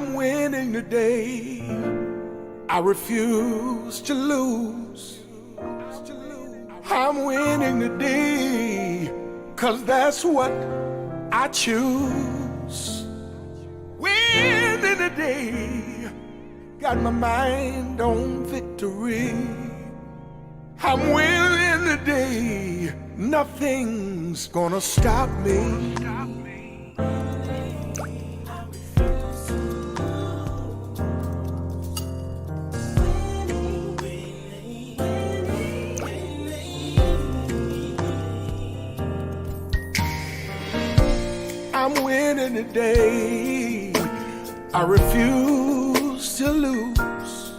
I'm winning today. I refuse to lose. I'm winning today, 'cause that's what I choose. Winning today, got my mind on victory. I'm winning today, nothing's gonna stop me. I'm winning today, I refuse to lose.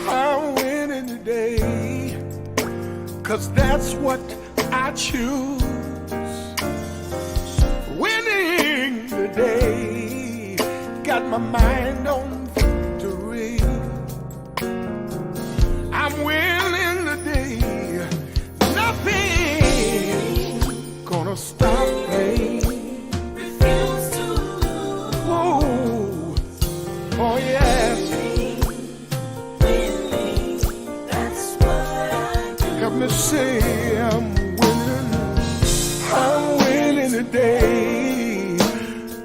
I'm winning today, 'cause that's what I choose. Winning today, got my mind on victory. I'm winning today, nothing gonna stop me. Refuse to lose. Whoa. Oh yes. Winning, that's what I do. Help me say I'm winning. I'm winning today.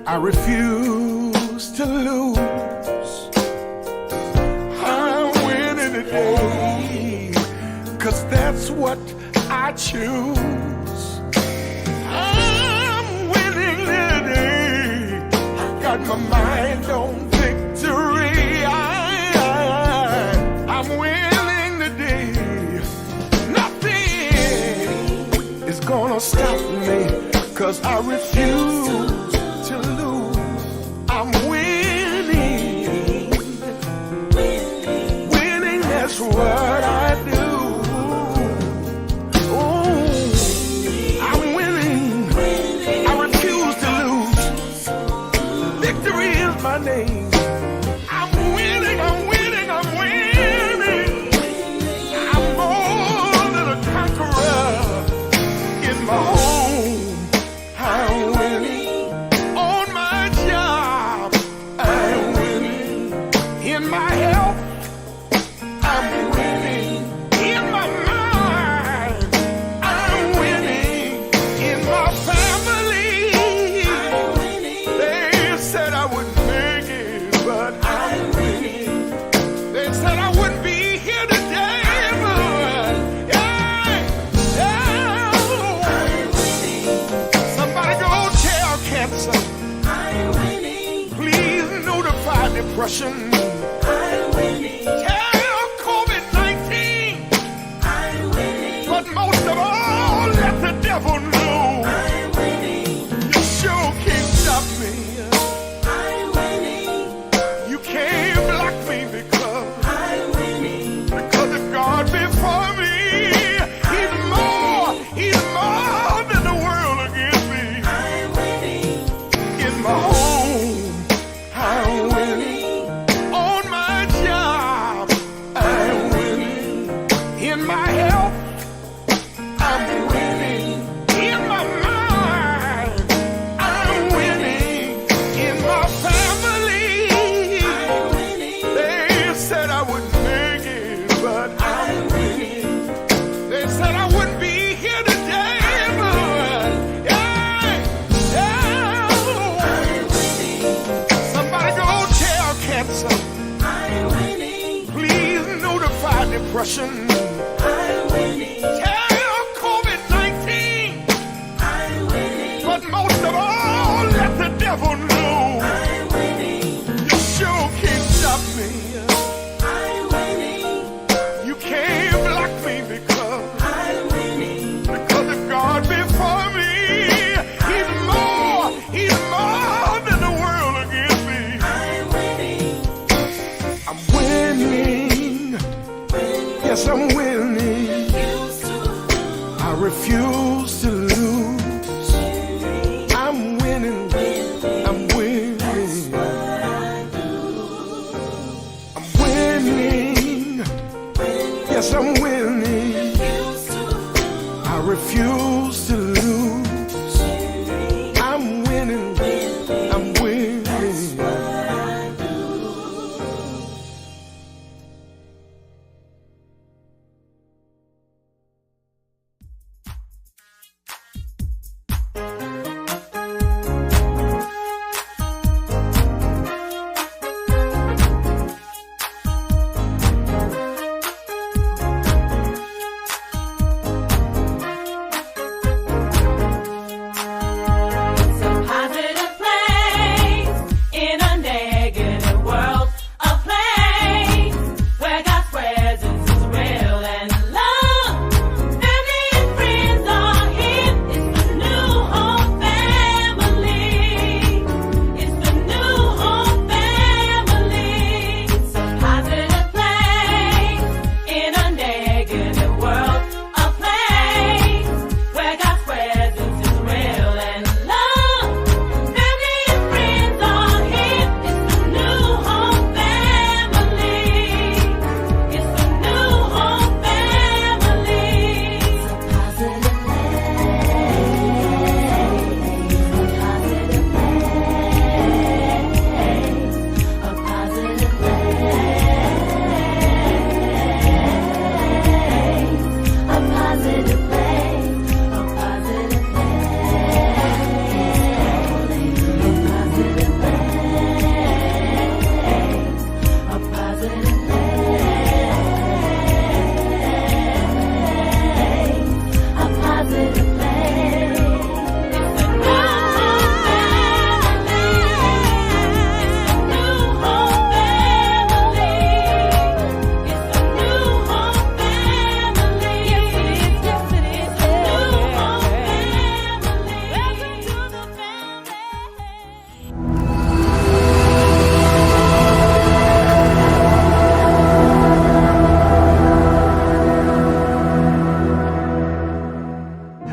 I refuse to lose. I'm winning today, 'cause that's what I choose. I'm winning today. Got my mind on victory. I'm winning today. Nothing is gonna stop me, 'cause I refuse to lose. I'm winning. Winning, that's what I do. Oh, I'm winning. I refuse to lose. Victory is my name. I'm winning, I'm winning, I'm winning. I'm more than a conqueror. In my home, I'm winning. On my job, I'm winning. In my health, I'm winning. In my mind, I'm winning. In my family, they said I wouldn't make it, but I'm winning. They said I wouldn't be here today, but somebody go tell cancer. I'm winning. Please notify depression. I'm winning. Tell COVID-19. I'm winning. But most of all, let the devil know. I'm winning. You sure can't stop me. I'm winning. You can't block me because I'm winning. if God before me, He's more than the world against me. I'm winning. In my home, I'm winning. On my job, I'm winning. In my health, I'm winning. In my mind, I'm winning. In my family, I'm winning. they said I wouldn't make it, but I'm winning. they said I wouldn't be here today, but I'm winning. somebody go tell cancer. I'm winning. Please notify depression. I'm winning. Tell COVID-19. I'm winning. But most of all, let the devil know. I'm winning. You sure can't stop me. I'm winning. You can't block me because I'm winning. if God before me, He's more than the world against me. I'm winning. I'm winning. Yes, I'm winning. Refuse to lose. I refuse to lose. I'm winning. I'm winning. I'm winning. Yes, I'm winning. Refuse to lose. I refuse to lose. I'm winning. I'm winning.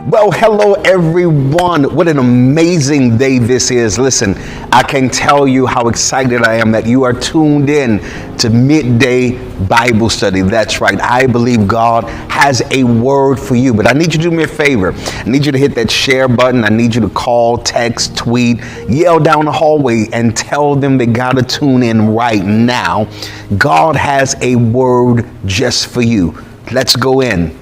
Well, hello everyone. What an amazing day this is. Listen, I can tell you how excited I am that you are tuned in to Midday Bible Study. That's right. I believe God has a word for you, but I need you to do me a favor. I need you to hit that share button. I need you to call, text, tweet, yell down the hallway and tell them they got to tune in right now. God has a word just for you. Let's go in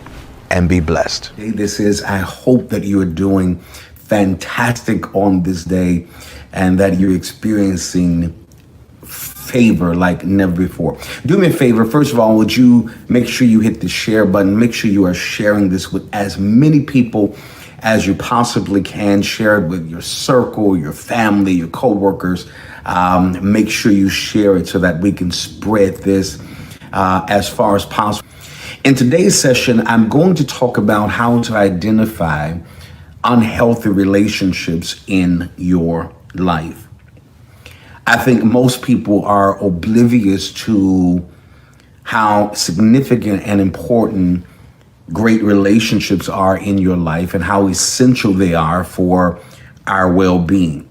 and be blessed. I hope that you are doing fantastic on this day and that you're experiencing favor like never before. Do me a favor. First of all, would you make sure you hit the share button? Make sure you are sharing this with as many people as you possibly can. Share it with your circle, your family, your coworkers. Make sure you share it so that we can spread this as far as possible. In today's session, I'm going to talk about how to identify unhealthy relationships in your life. I think most people are oblivious to how significant and important great relationships are in your life and how essential they are for our well-being.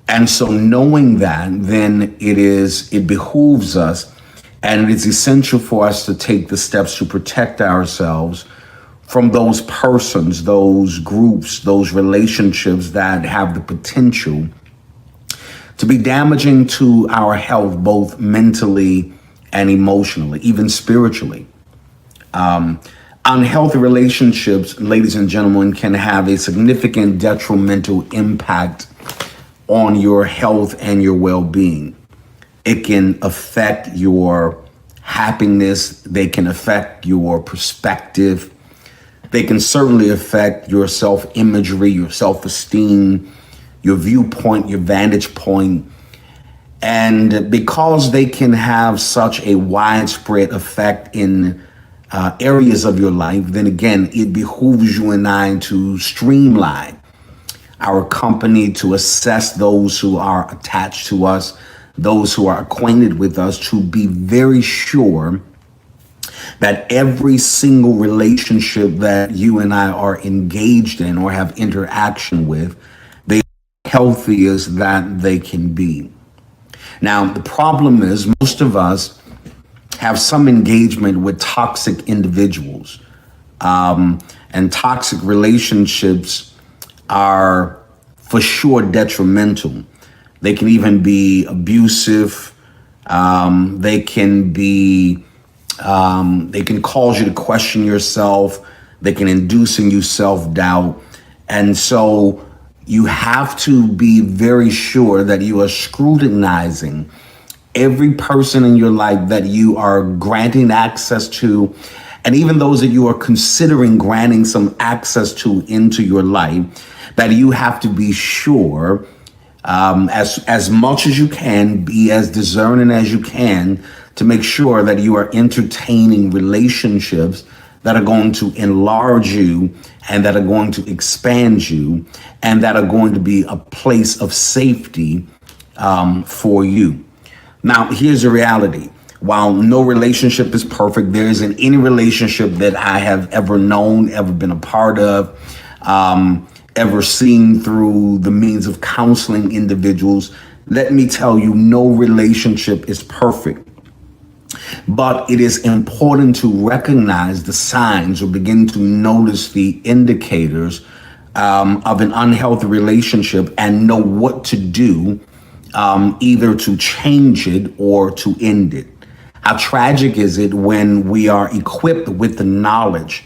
And so knowing that, then it behooves us. And it is essential for us to take the steps to protect ourselves from those persons, those groups, those relationships that have the potential to be damaging to our health, both mentally and emotionally, even spiritually. Unhealthy relationships, ladies and gentlemen, can have a significant detrimental impact on your health and your well-being. It can affect your happiness. They can affect your perspective. They can certainly affect your self-imagery, your self-esteem, your viewpoint, your vantage point. And because they can have such a widespread effect in areas of your life, then again, it behooves you and I to streamline our company, to assess those who are attached to us, those who are acquainted with us, to be very sure that every single relationship that you and I are engaged in or have interaction with, they are healthiest that they can be. Now, the problem is most of us have some engagement with toxic individuals, and toxic relationships are for sure detrimental. They can even be abusive. They can cause you to question yourself. They can induce in you self-doubt. And so you have to be very sure that you are scrutinizing every person in your life that you are granting access to, and even those that you are considering granting some access to into your life, that you have to be sure as much as you can, be as discerning as you can to make sure that you are entertaining relationships that are going to enlarge you and that are going to expand you and that are going to be a place of safety for you. Now, here's the reality. While no relationship is perfect, there isn't any relationship that I have ever known, ever been a part of, ever seen through the means of counseling individuals. Let me tell you, no relationship is perfect. But it is important to recognize the signs or begin to notice the indicators of an unhealthy relationship and know what to do, either to change it or to end it. How tragic is it when we are equipped with the knowledge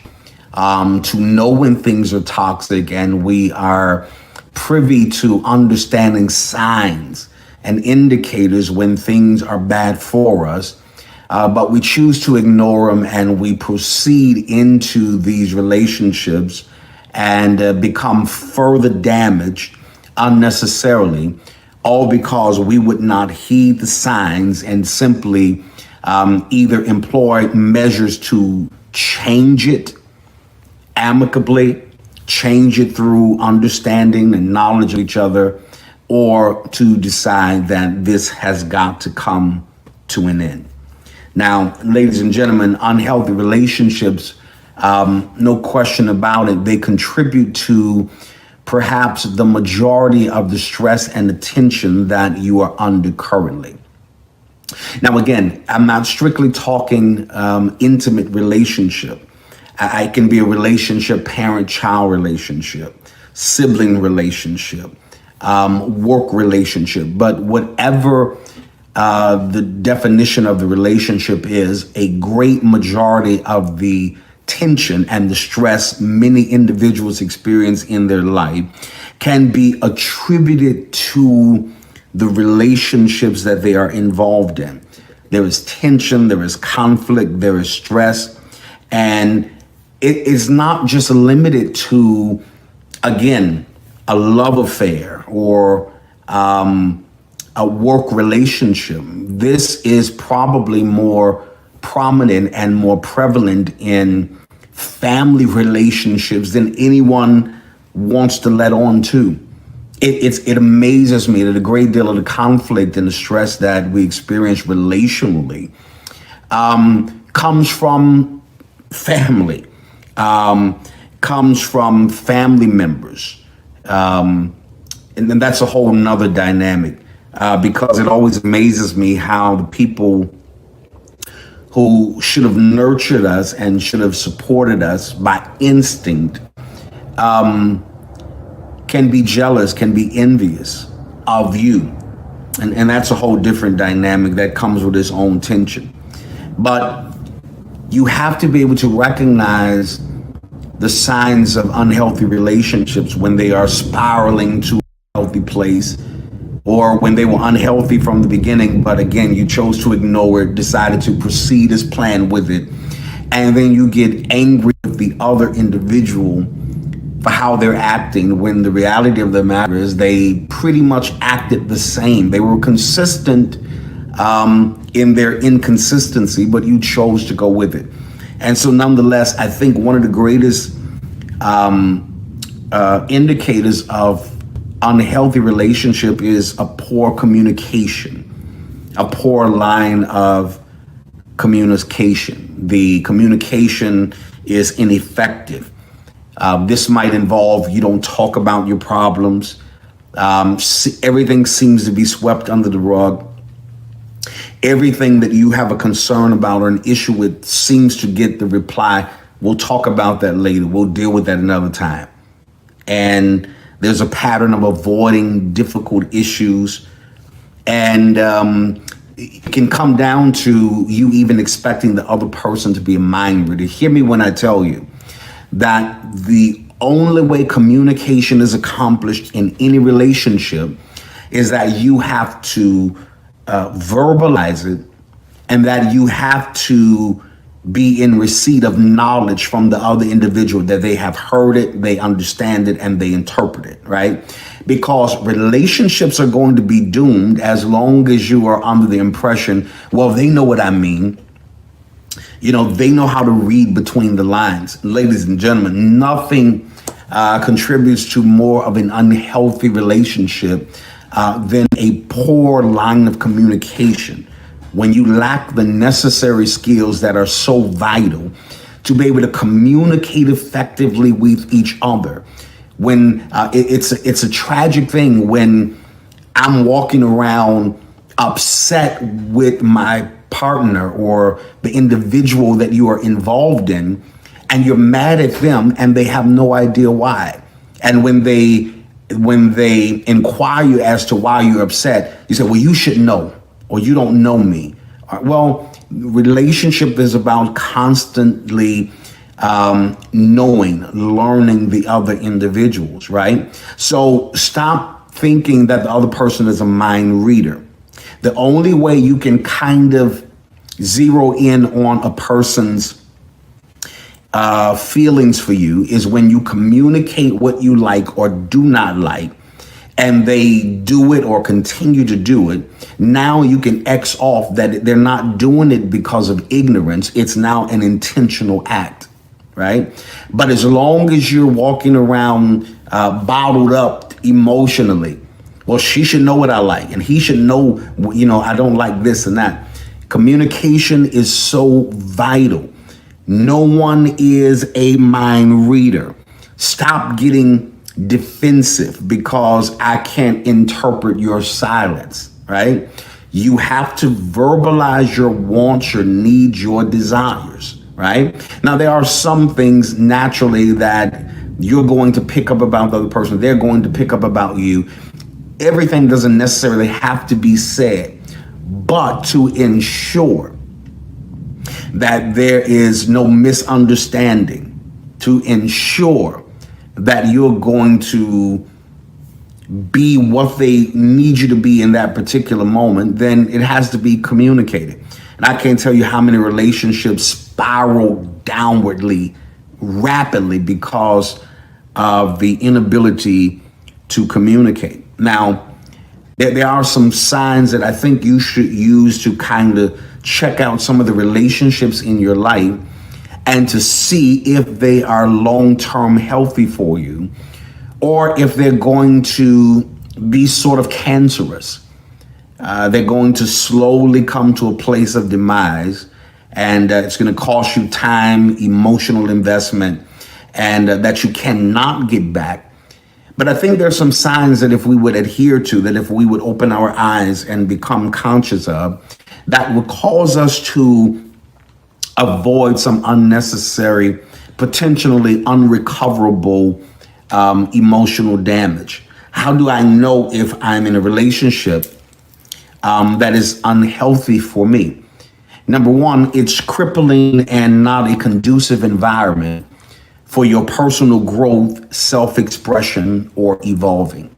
to know when things are toxic, and we are privy to understanding signs and indicators when things are bad for us, but we choose to ignore them and we proceed into these relationships and become further damaged unnecessarily, all because we would not heed the signs and simply either employ measures to change it amicably, change it through understanding and knowledge of each other, or to decide that this has got to come to an end. Now, ladies and gentlemen, unhealthy relationships No question about it. They contribute to perhaps the majority of the stress and the tension that you are under currently. Now, again, I'm not strictly talking intimate relationship. I can be a relationship, parent-child relationship, sibling relationship, work relationship. But whatever the definition of the relationship is, a great majority of the tension and the stress many individuals experience in their life can be attributed to the relationships that they are involved in. There is tension, there is conflict, there is stress, and it is not just limited to, again, a love affair or a work relationship. This is probably more prominent and more prevalent in family relationships than anyone wants to let on to. It amazes me that a great deal of the conflict and the stress that we experience relationally comes from family, comes from family members. And then that's a whole nother dynamic because it always amazes me how the people who should have nurtured us and should have supported us by instinct can be jealous, can be envious of you. And that's a whole different dynamic that comes with its own tension. But you have to be able to recognize the signs of unhealthy relationships when they are spiraling to a healthy place, or when they were unhealthy from the beginning, but again, you chose to ignore it, decided to proceed as planned with it. And then you get angry with the other individual for how they're acting, when the reality of the matter is they pretty much acted the same. They were consistent in their inconsistency, but you chose to go with it. And so nonetheless, I think one of the greatest indicators of unhealthy relationship is a poor communication, a poor line of communication. The communication is ineffective. This might involve you don't talk about your problems. Everything seems to be swept under the rug. Everything that you have a concern about or an issue with seems to get the reply, we'll talk about that later. We'll deal with that another time. And there's a pattern of avoiding difficult issues. And it can come down to you even expecting the other person to be a mind reader. Hear me when I tell you that the only way communication is accomplished in any relationship is that you have to verbalize it, and that you have to be in receipt of knowledge from the other individual, that they have heard it, they understand it, and they interpret it, right? Because relationships are going to be doomed as long as you are under the impression, well, they know what I mean. You know, they know how to read between the lines. Ladies and gentlemen, nothing contributes to more of an unhealthy relationship than a poor line of communication. When you lack the necessary skills that are so vital to be able to communicate effectively with each other. When it's a tragic thing when I'm walking around upset with my partner or the individual that you are involved in, and you're mad at them and they have no idea why. And when they inquire you as to why you're upset, you say, well, you should know, or you don't know me. Well, relationship is about constantly knowing, learning the other individuals, right? So stop thinking that the other person is a mind reader. The only way you can kind of zero in on a person's feelings for you is when you communicate what you like or do not like, and they do it or continue to do it. Now you can X off that they're not doing it because of ignorance. It's now an intentional act, right? But as long as you're walking around bottled up emotionally, well, she should know what I like, and he should know, I don't like this and that. Communication is so vital. No one is a mind reader. Stop getting defensive because I can't interpret your silence, right? You have to verbalize your wants, your needs, your desires, right? Now, there are some things naturally that you're going to pick up about the other person. They're going to pick up about you. Everything doesn't necessarily have to be said, but to ensure that there is no misunderstanding, to ensure that you're going to be what they need you to be in that particular moment, then it has to be communicated. And I can't tell you how many relationships spiral downwardly rapidly because of the inability to communicate. Now, there are some signs that I think you should use to kind of check out some of the relationships in your life and to see if they are long-term healthy for you or if they're going to be sort of cancerous. They're going to slowly come to a place of demise, and it's going to cost you time, emotional investment, and that you cannot get back. But I think there's some signs that if we would adhere to, that if we would open our eyes and become conscious of, that would cause us to avoid some unnecessary, potentially unrecoverable emotional damage. How do I know if I'm in a relationship that is unhealthy for me? Number one, it's crippling and not a conducive environment for your personal growth, self-expression, or evolving.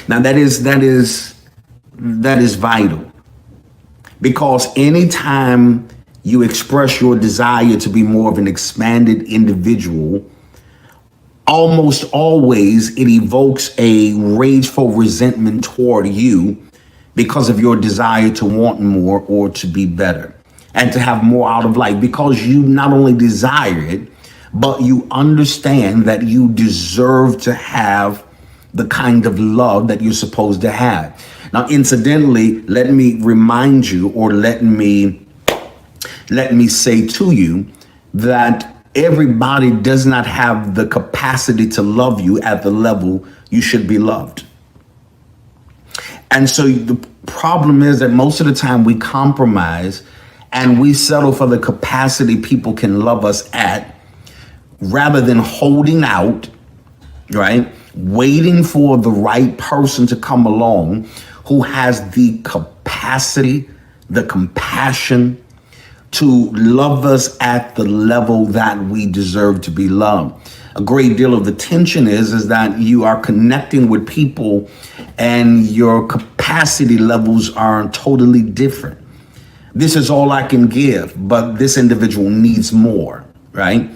Now that is vital, because anytime you express your desire to be more of an expanded individual, almost always it evokes a rageful resentment toward you because of your desire to want more or to be better and to have more out of life, because you not only desire it, but you understand that you deserve to have the kind of love that you're supposed to have. Now, incidentally, let me remind you, or let me say to you, that everybody does not have the capacity to love you at the level you should be loved. And so the problem is that most of the time we compromise and we settle for the capacity people can love us at, rather than holding out, right? Waiting for the right person to come along who has the capacity, the compassion to love us at the level that we deserve to be loved. A great deal of the tension is that you are connecting with people and your capacity levels are totally different. This is all I can give, but this individual needs more, right?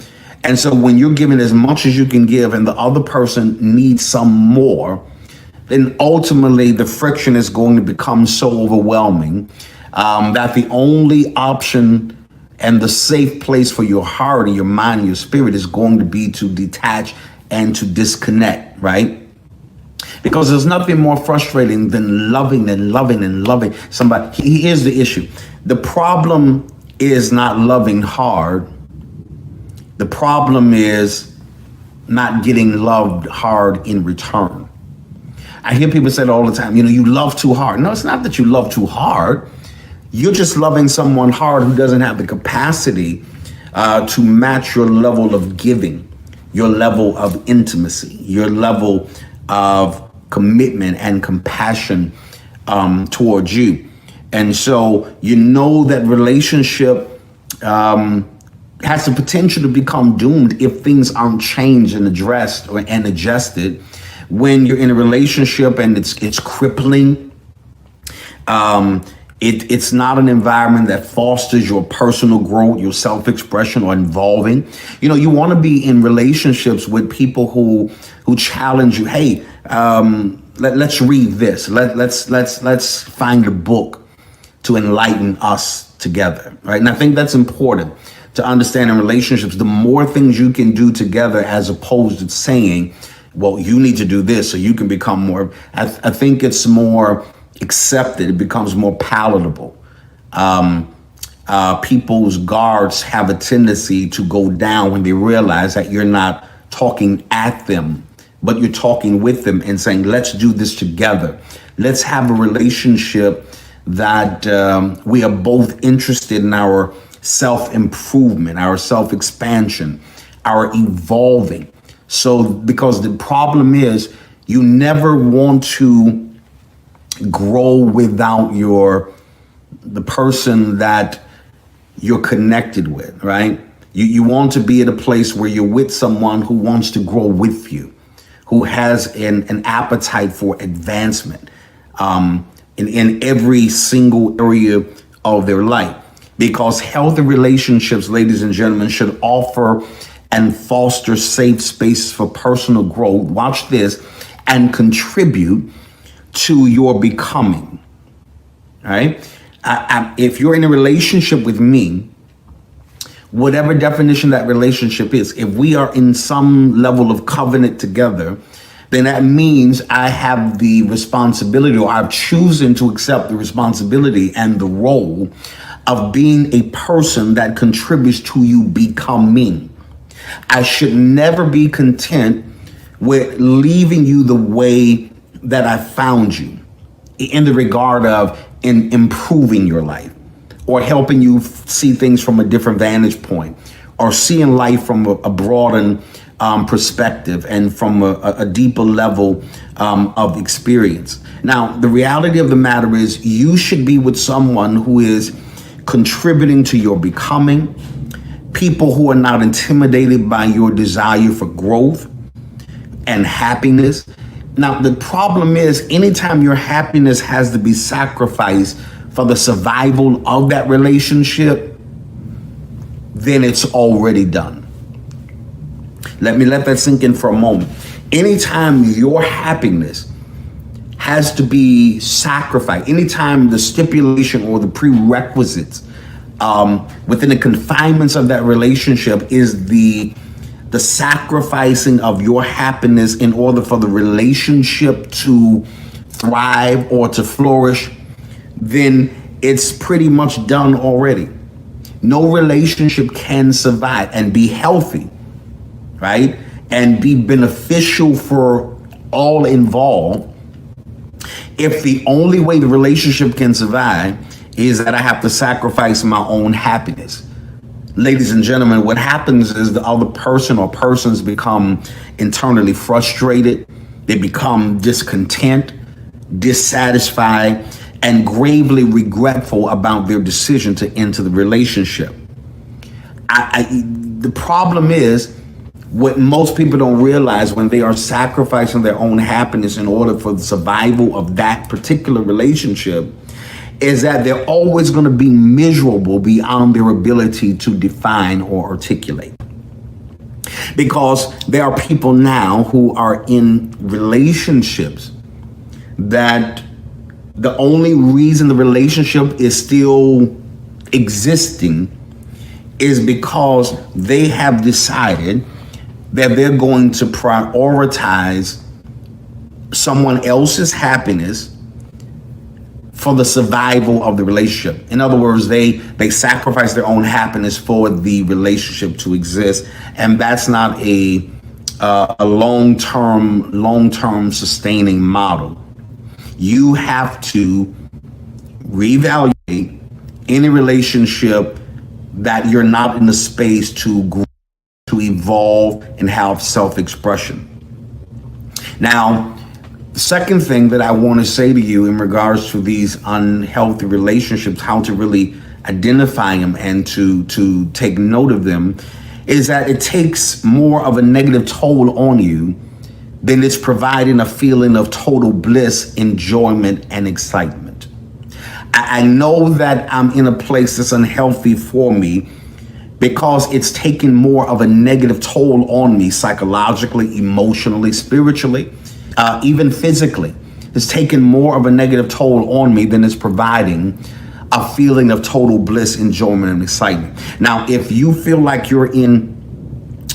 And so when you're giving as much as you can give and the other person needs some more, then ultimately the friction is going to become so overwhelming that the only option and the safe place for your heart and your mind and your spirit is going to be to detach and to disconnect, right? Because there's nothing more frustrating than loving somebody. Here's the issue. The problem is not loving hard. The problem is not getting loved hard in return. I hear people say it all the time, you love too hard. No, it's not that you love too hard. You're just loving someone hard who doesn't have the capacity to match your level of giving, your level of intimacy, your level of commitment and compassion towards you. And so that relationship has the potential to become doomed if things aren't changed and addressed and adjusted. When you're in a relationship and it's crippling, it's not an environment that fosters your personal growth, your self-expression, or involving. You want to be in relationships with people who challenge you. Hey, let's read this. Let's find a book to enlighten us together, right? And I think that's important to understand in relationships. The more things you can do together, as opposed to saying, well, you need to do this so you can become more. I think it's more accepted. It becomes more palatable. people's guards have a tendency to go down when they realize that you're not talking at them, but you're talking with them and saying, let's do this together. Let's have a relationship that we are both interested in our self-improvement, our self-expansion, our evolving. So, because the problem is you never want to grow without the person that you're connected with, right? You want to be at a place where you're with someone who wants to grow with you, who has an appetite for advancement in every single area of their life. Because healthy relationships, ladies and gentlemen, should offer and foster safe spaces for personal growth. Watch this, and contribute to your becoming. All right. If you're in a relationship with me, whatever definition that relationship is, if we are in some level of covenant together, then that means I have the responsibility, or I've chosen to accept the responsibility and the role of being a person that contributes to you becoming. I should never be content with leaving you the way that I found you, in the regard of in improving your life, or helping you see things from a different vantage point, or seeing life from a broadened perspective and from a deeper level of experience. Now, the reality of the matter is you should be with someone who is contributing to your becoming, people who are not intimidated by your desire for growth and happiness. Now, the problem is anytime your happiness has to be sacrificed for the survival of that relationship, then it's already done. Let me let that sink in for a moment. Anytime your happiness has to be sacrificed, anytime the stipulation or the prerequisites within the confinements of that relationship is the sacrificing of your happiness in order for the relationship to thrive or to flourish, then it's pretty much done already. No relationship can survive and be healthy, right? And be beneficial for all involved if the only way the relationship can survive is that I have to sacrifice my own happiness. Ladies and gentlemen, what happens is the other person or persons become internally frustrated. They become discontent, dissatisfied, and gravely regretful about their decision to enter the relationship. The problem is, what most people don't realize when they are sacrificing their own happiness in order for the survival of that particular relationship is that they're always going to be miserable beyond their ability to define or articulate. Because there are people now who are in relationships that the only reason the relationship is still existing is because they have decided that they're going to prioritize someone else's happiness for the survival of the relationship. In other words, they sacrifice their own happiness for the relationship to exist, and that's not a long-term sustaining model. You have to reevaluate any relationship that you're not in the space to grow, to evolve, and have self-expression. Now, the second thing that I want to say to you in regards to these unhealthy relationships, how to really identify them and to take note of them, is that it takes more of a negative toll on you than it's providing a feeling of total bliss, enjoyment, and excitement. I know that I'm in a place that's unhealthy for me because it's taking more of a negative toll on me psychologically, emotionally, spiritually, even physically. It's taken more of a negative toll on me than it's providing a feeling of total bliss, enjoyment, and excitement. Now, if you feel like you're in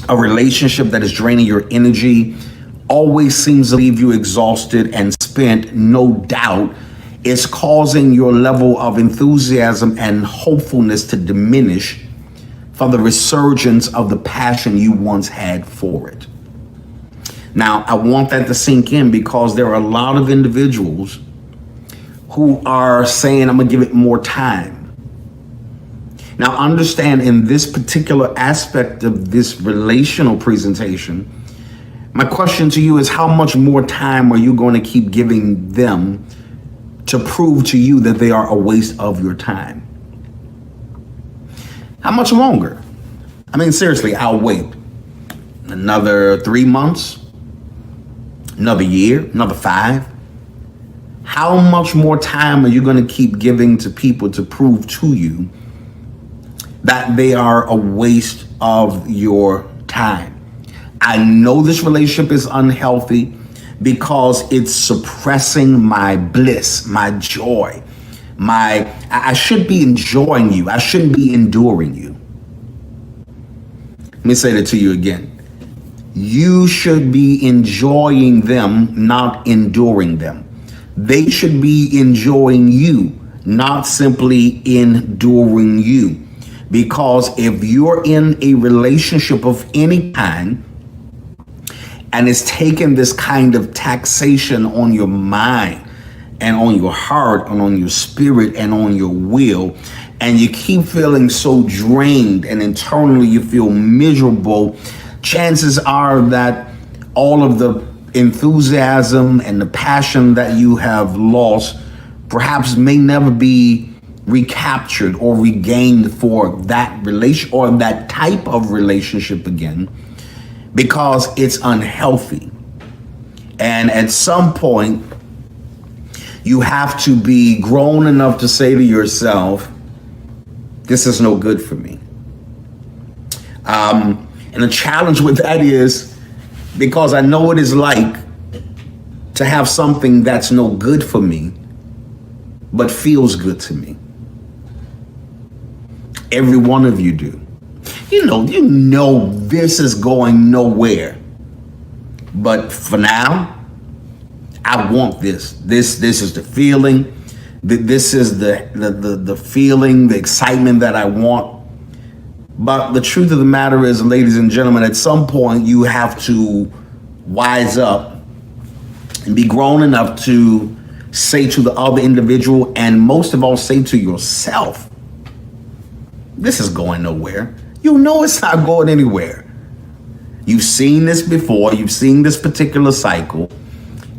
a relationship that is draining your energy, always seems to leave you exhausted and spent, no doubt It's causing your level of enthusiasm and hopefulness to diminish for the resurgence of the passion you once had for it. Now, I want that to sink in because there are a lot of individuals who are saying, I'm going to give it more time. Now, understand in this particular aspect of this relational presentation, my question to you is, how much more time are you going to keep giving them to prove to you that they are a waste of your time? How much longer? I mean, seriously, I'll wait another 3 months, another year, another 5. How much more time are you going to keep giving to people to prove to you that they are a waste of your time? I know this relationship is unhealthy because it's suppressing my bliss, my joy, I should be enjoying you. I shouldn't be enduring you. Let me say that to you again. You should be enjoying them, not enduring them. They should be enjoying you, not simply enduring you. Because if you're in a relationship of any kind and it's taking this kind of taxation on your mind and on your heart and on your spirit and on your will, and you keep feeling so drained and internally you feel miserable, chances are that all of the enthusiasm and the passion that you have lost perhaps may never be recaptured or regained for that relation or that type of relationship again, because it's unhealthy. And at some point, you have to be grown enough to say to yourself, this is no good for me. And the challenge with that is, because I know what it's like to have something that's no good for me, but feels good to me. Every one of you do. You know this is going nowhere. But for now, I want this. This is the feeling. This is the feeling, the excitement that I want. But the truth of the matter is, ladies and gentlemen, at some point you have to wise up and be grown enough to say to the other individual, and most of all, say to yourself, this is going nowhere. You know it's not going anywhere. You've seen this before. You've seen this particular cycle.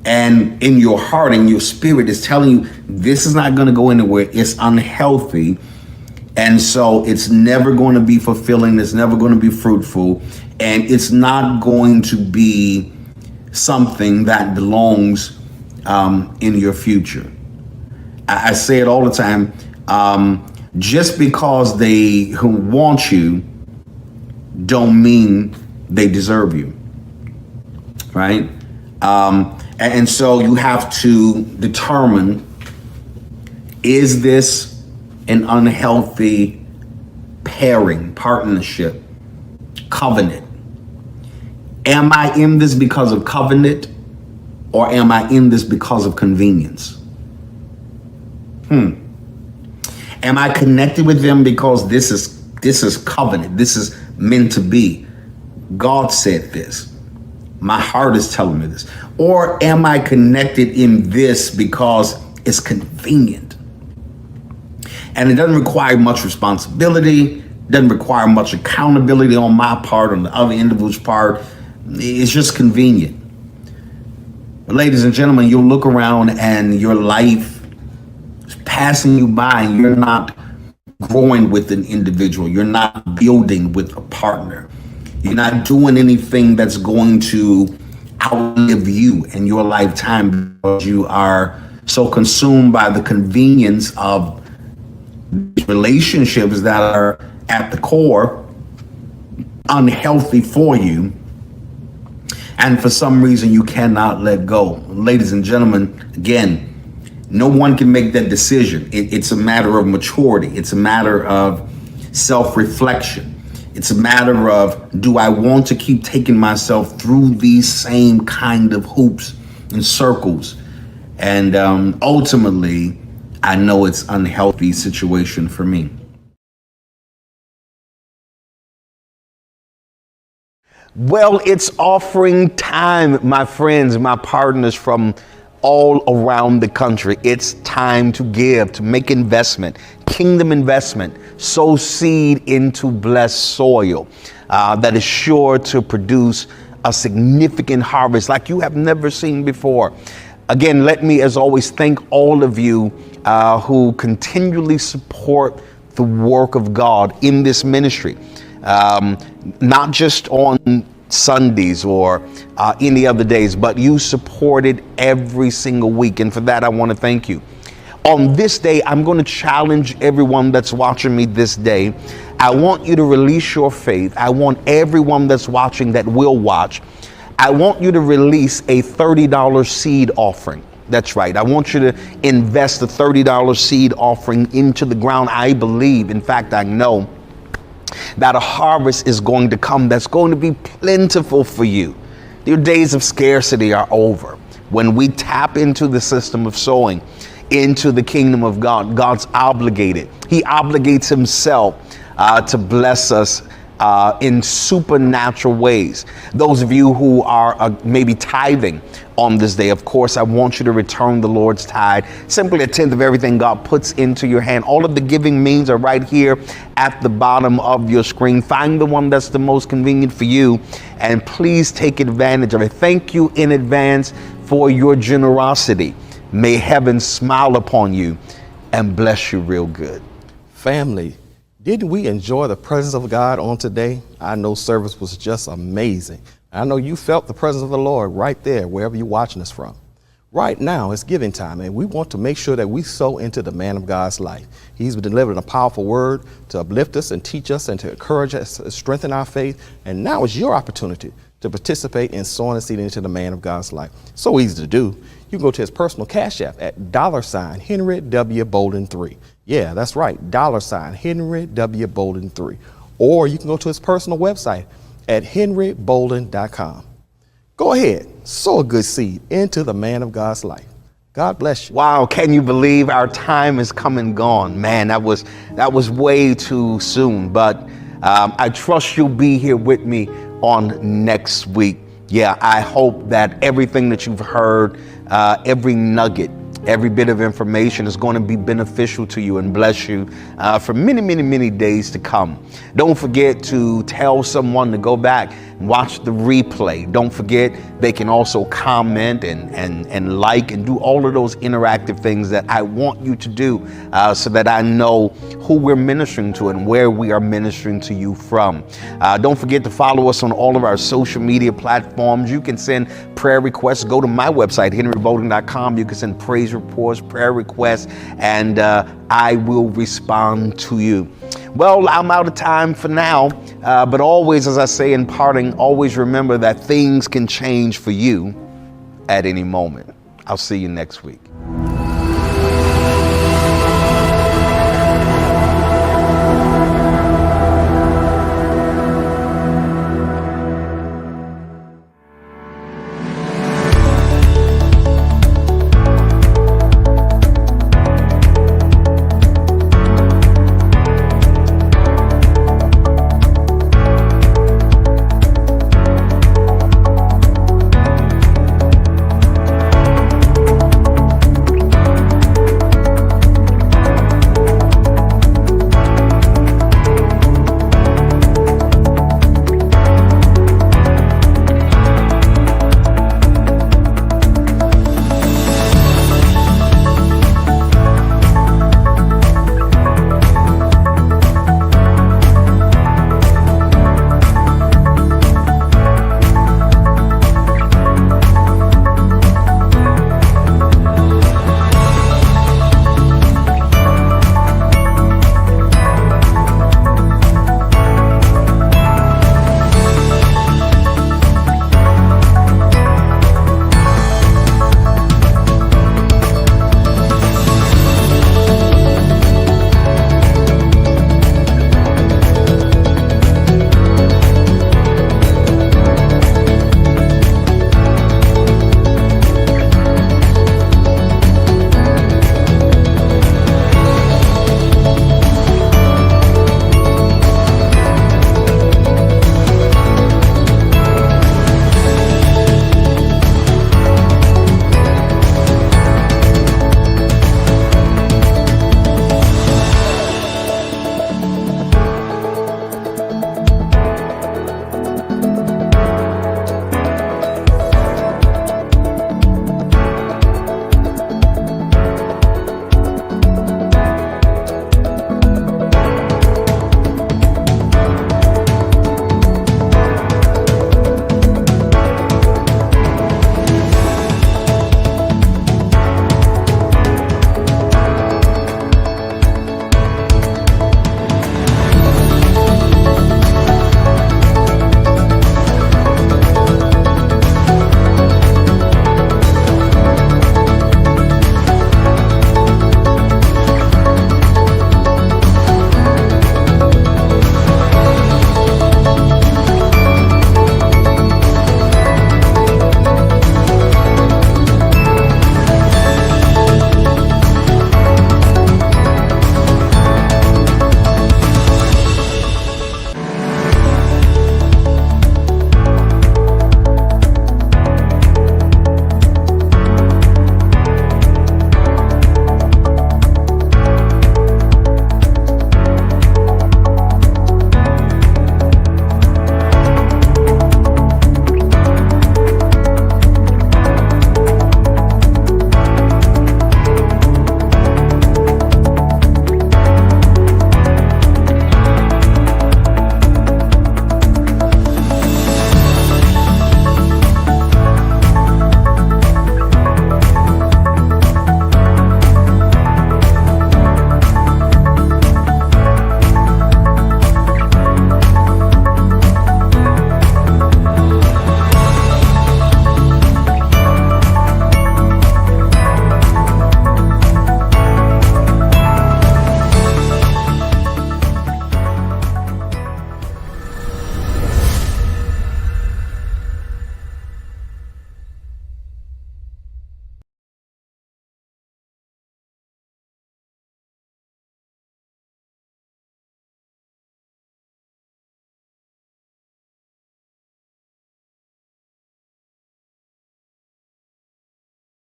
And in your heart and your spirit is telling you this is not going to go anywhere. It's unhealthy. And so it's never going to be fulfilling. It's never going to be fruitful. And it's not going to be something that belongs in your future. I say it all the time. Just because they want you don't mean they deserve you, right? And so you have to determine, is this an unhealthy pairing, partnership, covenant? Am I in this because of covenant, or am I in this because of convenience? Am I connected with them because this is covenant? This is meant to be. God said this. My heart is telling me this. Or am I connected in this because it's convenient? And it doesn't require much responsibility, doesn't require much accountability on my part, on the other individual's part. It's just convenient. But ladies and gentlemen, you'll look around and your life passing you by and you're not growing with an individual. You're not building with a partner. You're not doing anything that's going to outlive you in your lifetime because you are so consumed by the convenience of relationships that are at the core unhealthy for you. And for some reason you cannot let go. Ladies and gentlemen, again, no one can make that decision. It's a matter of maturity. It's a matter of self-reflection. It's a matter of, do I want to keep taking myself through these same kind of hoops and circles And ultimately, I know it's unhealthy situation for me. Well, it's offering time, my friends, my partners from all around the country. It's time to give, to make investment, kingdom investment, sow seed into blessed soil that is sure to produce a significant harvest like you have never seen before. Again, let me, as always, thank all of you who continually support the work of God in this ministry. Not just on Sundays or any other days, but you supported every single week. And for that, I want to thank you. On this day, I'm going to challenge everyone that's watching me this day. I want you to release your faith. I want everyone that's watching that will watch. I want you to release a $30 seed offering. That's right. I want you to invest the $30 seed offering into the ground. I believe, in fact, I know that a harvest is going to come that's going to be plentiful for you. Your days of scarcity are over. When we tap into the system of sowing into the kingdom of God, God's obligated. He obligates himself to bless us in supernatural ways. Those of you who are maybe tithing on this day, of course, I want you to return the Lord's tithe, simply a tenth of everything God puts into your hand. All of the giving means are right here at the bottom of your screen. Find the one that's the most convenient for you, and please take advantage of it. Thank you in advance for your generosity. May heaven smile upon you and bless you real good. Family, didn't we enjoy the presence of God on today? I know service was just amazing. I know you felt the presence of the Lord right there, wherever you're watching us from. Right now, it's giving time, and we want to make sure that we sow into the man of God's life. He's been delivering a powerful word to uplift us and teach us and to encourage us, to strengthen our faith. And now is your opportunity to participate in sowing a seed into the man of God's life. So easy to do. You can go to his personal cash app at $Henry W. Bolden 3. Yeah, that's right, $Henry W. Bolden 3. Or you can go to his personal website at henrybolden.com. Go ahead, sow a good seed into the man of God's life. God bless you. Wow, can you believe our time is come and gone? Man, that was way too soon, but I trust you'll be here with me on next week. Yeah, I hope that everything that you've heard, every nugget, every bit of information is going to be beneficial to you and bless you for many, many, many days to come. Don't forget to tell someone to go back and watch the replay. Don't forget they can also comment and like and do all of those interactive things that I want you to do so that I know who we're ministering to and where we are ministering to you from. Don't forget to follow us on all of our social media platforms. You can send prayer requests. Go to my website, henrybolden.com. You can send praise reports, prayer requests, and I will respond to you. Well, I'm out of time for now, but always, as I say in parting, always remember that things can change for you at any moment. I'll see you next week.